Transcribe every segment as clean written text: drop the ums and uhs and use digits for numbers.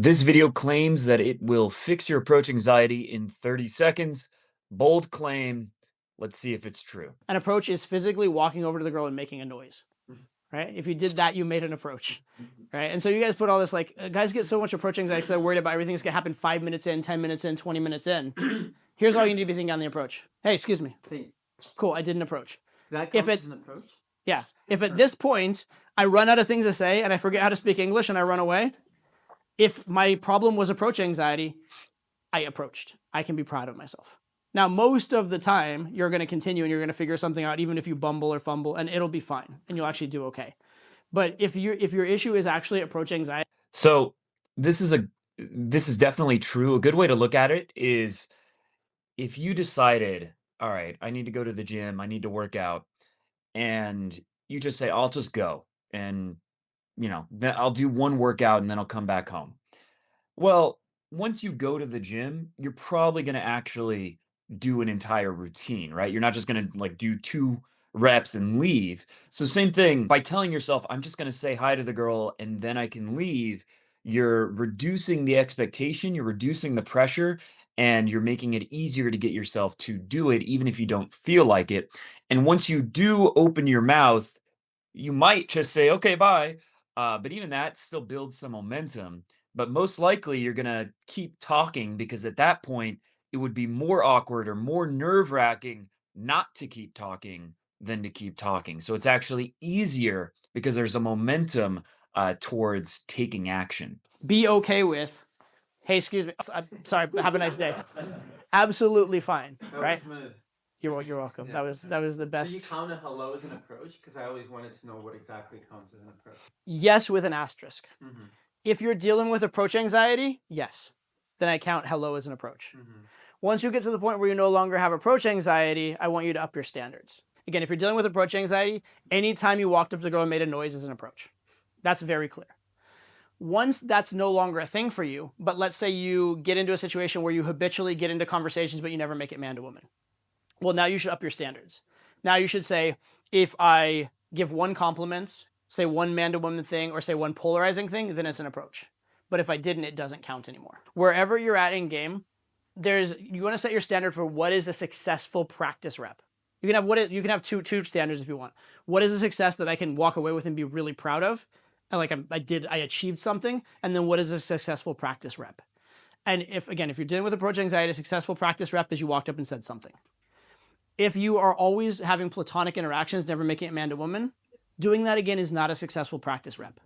This video claims that it will fix your approach anxiety in 30 seconds. Bold claim. Let's see if it's true. An approach is physically walking over to the girl and making a noise, right? If you did that, you made an approach, right? And so you guys put all this like, guys get so much approach anxiety because they're worried about everything's gonna happen 5 minutes in, 10 minutes in, 20 minutes in. Here's all you need to be thinking on the approach. Hey, excuse me. Cool, I did an approach. That counts as an approach? Yeah. If at this point I run out of things to say and I forget how to speak English and I run away, if my problem was approach anxiety, I approached. I can be proud of myself. Now, most of the time, you're going to continue and you're going to figure something out, even if you bumble or fumble, and it'll be fine, and you'll actually do okay. But if your issue is actually approach anxiety, So this is definitely true. A good way to look at it is if you decided, all right, I need to go to the gym, I need to work out, and you just say, I'll just go and then I'll do one workout and then I'll come back home. Well, once you go to the gym, you're probably going to actually do an entire routine, right? You're not just going to like do 2 reps and leave. So same thing by telling yourself, I'm just going to say hi to the girl and then I can leave. You're reducing the expectation, you're reducing the pressure, and you're making it easier to get yourself to do it, even if you don't feel like it. And once you do open your mouth, you might just say, okay, bye. But even that still builds some momentum. But most likely you're going to keep talking because at that point, it would be more awkward or more nerve wracking not to keep talking than to keep talking. So it's actually easier because there's a momentum towards taking action. be okay with, hey, excuse me, I'm sorry, have a nice day. Absolutely fine, right? You're welcome. Yeah. That was the best. So you count a hello as an approach? Because I always wanted to know what exactly counts as an approach. Yes, with an asterisk. Mm-hmm. If you're dealing with approach anxiety, yes, then I count hello as an approach. Mm-hmm. Once you get to the point where you no longer have approach anxiety, I want you to up your standards. Again, if you're dealing with approach anxiety, anytime you walked up to the girl and made a noise is an approach. That's very clear. Once that's no longer a thing for you, but let's say you get into a situation where you habitually get into conversations but you never make it man to woman. Well, now you should up your standards. Now you should say, if I give one compliment, say one man to woman thing, or say one polarizing thing, then it's an approach. But if I didn't, it doesn't count anymore. Wherever you're at in game, you want to set your standard for what is a successful practice rep. You can have two standards if you want. What is a success that I can walk away with and be really proud of? And I achieved something. And then what is a successful practice rep? And if you're dealing with approach anxiety, a successful practice rep is you walked up and said something. If you are always having platonic interactions, never making it man to woman, doing that again is not a successful practice rep.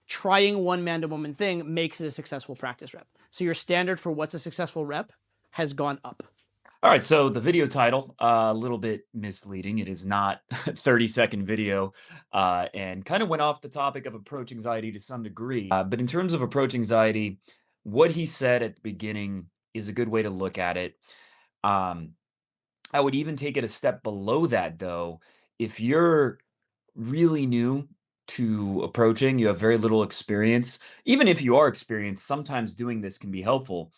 Trying one man to woman thing makes it a successful practice rep. So your standard for what's a successful rep has gone up. All right, so the video title, a little bit misleading. It is not a 30-second video and kind of went off the topic of approach anxiety to some degree. But in terms of approach anxiety, what he said at the beginning is a good way to look at it. I would even take it a step below that, though. If you're really new to approaching, you have very little experience. Even if you are experienced, sometimes doing this can be helpful.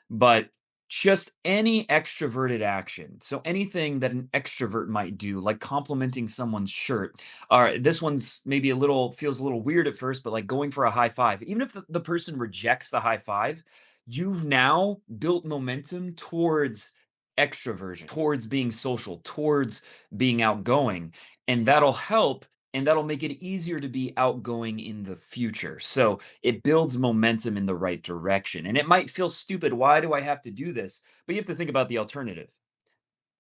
But just any extroverted action. So anything that an extrovert might do, like complimenting someone's shirt. All right, this one's maybe feels a little weird at first, but like going for a high five. Even if the person rejects the high five, you've now built momentum towards extroversion, towards being social, towards being outgoing. And that'll help and that'll make it easier to be outgoing in the future. So it builds momentum in the right direction. And it might feel stupid. Why do I have to do this? But you have to think about the alternative.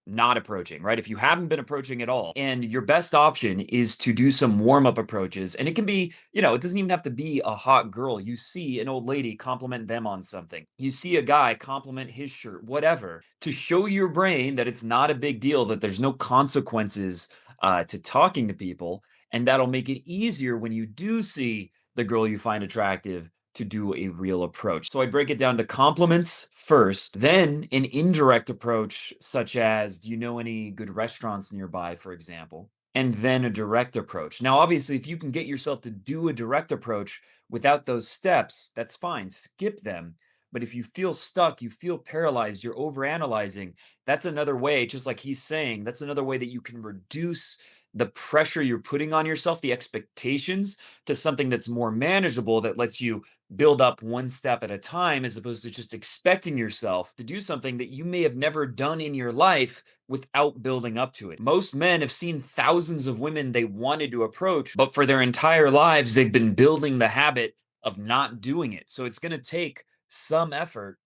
Not approaching, right? If you haven't been approaching at all, and your best option is to do some warm-up approaches, and it can be, it doesn't even have to be a hot girl. You see an old lady, compliment them on something. You see a guy, compliment his shirt, whatever, to show your brain that it's not a big deal, that there's no consequences to talking to people, and that'll make it easier when you do see the girl you find attractive to do a real approach. So I break it down to compliments first, then an indirect approach, such as, do you know any good restaurants nearby, for example? And then a direct approach. Now, obviously, if you can get yourself to do a direct approach without those steps, that's fine. Skip them. But if you feel stuck, you feel paralyzed, you're overanalyzing, that's another way, just like he's saying, that's another way that you can reduce the pressure you're putting on yourself, the expectations, to something that's more manageable that lets you build up one step at a time as opposed to just expecting yourself to do something that you may have never done in your life without building up to it. Most men have seen thousands of women they wanted to approach, but for their entire lives, they've been building the habit of not doing it. So it's going to take some effort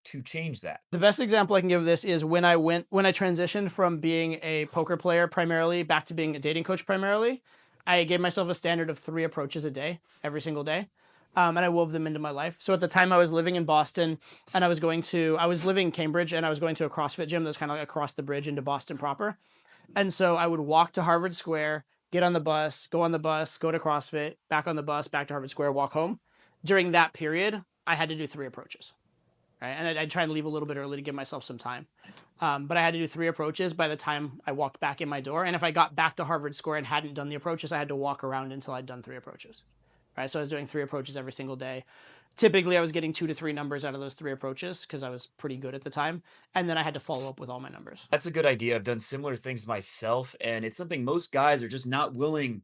to change that. The best example I can give of this is when I transitioned from being a poker player primarily back to being a dating coach primarily. I gave myself a standard of 3 approaches a day, every single day. And I wove them into my life. So at the time I was living in Boston and I was living in Cambridge and I was going to a CrossFit gym that was kind of like across the bridge into Boston proper. And so I would walk to Harvard Square, get on the bus, go to CrossFit, back on the bus, back to Harvard Square, walk home. During that period, I had to do 3 approaches. Right? And I'd try and leave a little bit early to give myself some time. But I had to do 3 approaches by the time I walked back in my door. And if I got back to Harvard Square and hadn't done the approaches, I had to walk around until I'd done 3 approaches. Right? So I was doing 3 approaches every single day. Typically, I was getting 2 to 3 numbers out of those 3 approaches because I was pretty good at the time. And then I had to follow up with all my numbers. That's a good idea. I've done similar things myself, and it's something most guys are just not willing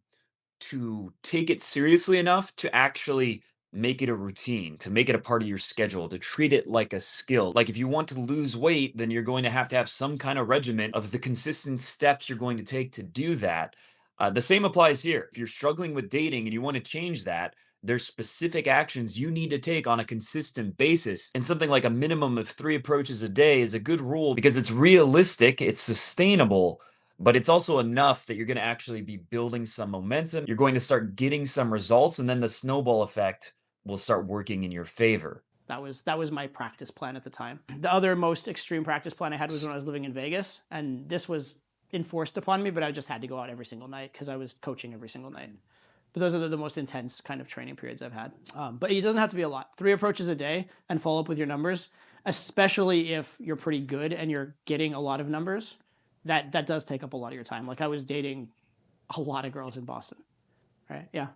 to take it seriously enough to actually make it a routine, to make it a part of your schedule, to treat it like a skill. Like if you want to lose weight, then you're going to have some kind of regimen of the consistent steps you're going to take to do that. The same applies here. If you're struggling with dating and you want to change that, there's specific actions you need to take on a consistent basis. And something like a minimum of 3 approaches a day is a good rule because it's realistic, it's sustainable, but it's also enough that you're going to actually be building some momentum. You're going to start getting some results, and then the snowball effect will start working in your favor. That was my practice plan at the time. The other most extreme practice plan I had was when I was living in Vegas, and this was enforced upon me, but I just had to go out every single night because I was coaching every single night. But those are the most intense kind of training periods I've had. But it doesn't have to be a lot. 3 approaches a day and follow up with your numbers, especially if you're pretty good and you're getting a lot of numbers. That does take up a lot of your time. Like I was dating a lot of girls in Boston, right? Yeah.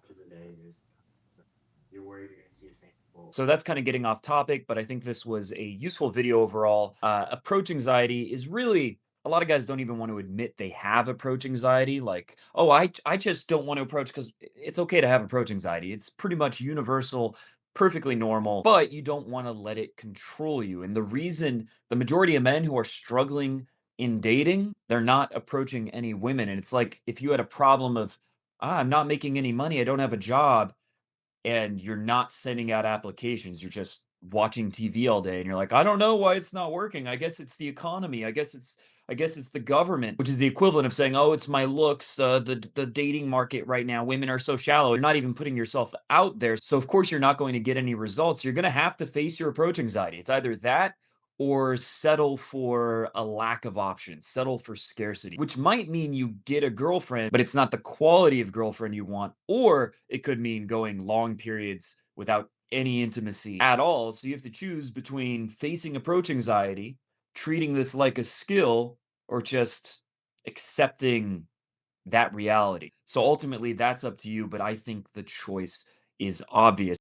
You're worried you're going to see the same people. So that's kind of getting off topic, but I think this was a useful video overall. Approach anxiety is really, a lot of guys don't even want to admit they have approach anxiety. Like, oh, I just don't want to approach because it's okay to have approach anxiety. It's pretty much universal, perfectly normal, but you don't want to let it control you. And the reason the majority of men who are struggling in dating, they're not approaching any women. And it's like if you had a problem of, I'm not making any money, I don't have a job, and you're not sending out applications, you're just watching TV all day and you're like, I don't know why it's not working. I guess it's the economy. I guess it's the government, which is the equivalent of saying, "Oh, it's my looks, the dating market right now. Women are so shallow." You're not even putting yourself out there. So of course you're not going to get any results. You're going to have to face your approach anxiety. It's either that or settle for a lack of options, settle for scarcity, which might mean you get a girlfriend, but it's not the quality of girlfriend you want. Or it could mean going long periods without any intimacy at all. So you have to choose between facing approach anxiety, treating this like a skill, or just accepting that reality. So ultimately, that's up to you. But I think the choice is obvious.